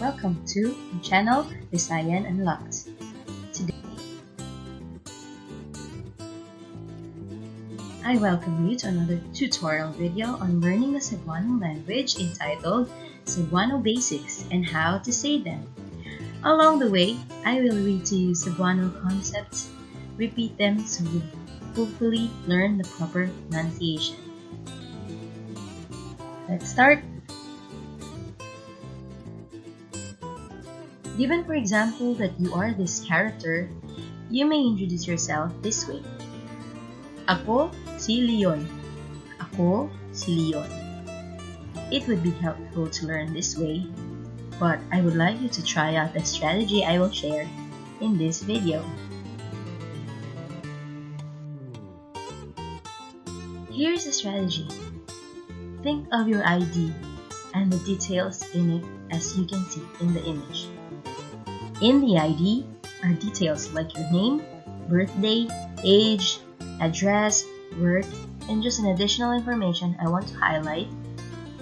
Welcome to the channel Visayan Unlocked. Today, I welcome you to another tutorial video on learning the Cebuano language entitled Cebuano Basics and How to Say Them. Along the way, I will read to you Cebuano concepts, repeat them so you hopefully learn the proper pronunciation. Let's start. Given for example that you are this character, you may introduce yourself this way. Ako si Leon. Ako si Leon. It would be helpful to learn this way, but I would like you to try out the strategy I will share in this video. Here's the strategy. Think of your ID and the details in it as you can see in the image. In the ID are details like your name, birthday, age, address, work, and just an additional information I want to highlight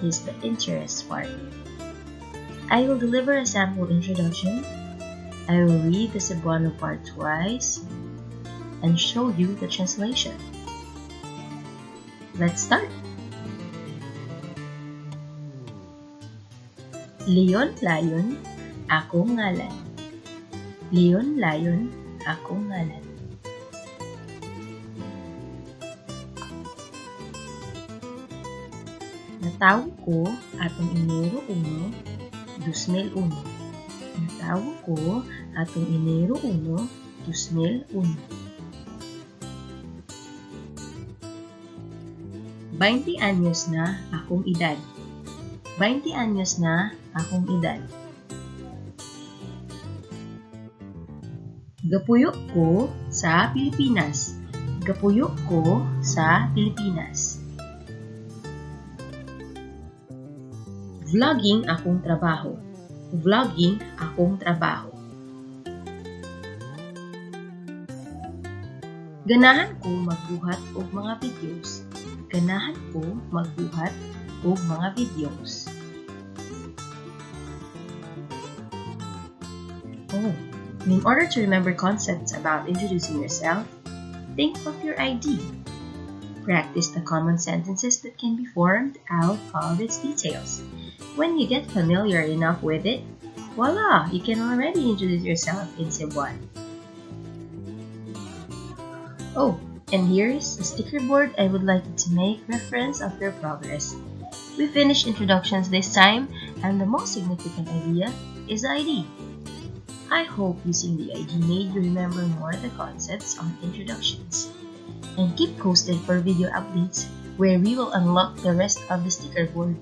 is the interest part. I will deliver a sample introduction. I will read the Cebuano part twice and show you the translation. Let's start! Leon Layon, akong ngalan. Leon Layon, akong ngalan. Natawag ko atong Enero 1, 2001. Natawag ko atong Enero 1, 2001. 20 anyos na akong edad. 20 anyos na akong edad. Gapuyok ko sa Pilipinas. Gapuyok ko sa Pilipinas. Vlogging akong trabaho. Vlogging akong trabaho. Ganahan ko magbuhat og mga videos. Ganahan ko magbuhat og mga videos. In order to remember concepts about introducing yourself, think of your ID. Practice the common sentences that can be formed out of its details. When you get familiar enough with it, voila, you can already introduce yourself in Cebuano. Oh, and here's a sticker board I would like you to make reference of your progress. We finished introductions this time, and the most significant idea is the ID. I hope using the ID made you remember more the concepts on introductions. And keep posted for video updates where we will unlock the rest of the sticker board.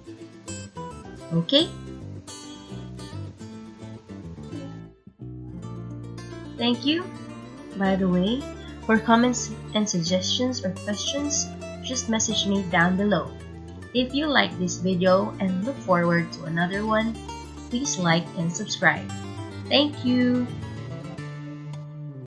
Okay? Thank you. By the way, for comments and suggestions or questions, just message me down below. If you like this video and look forward to another one, please like and subscribe. Thank you!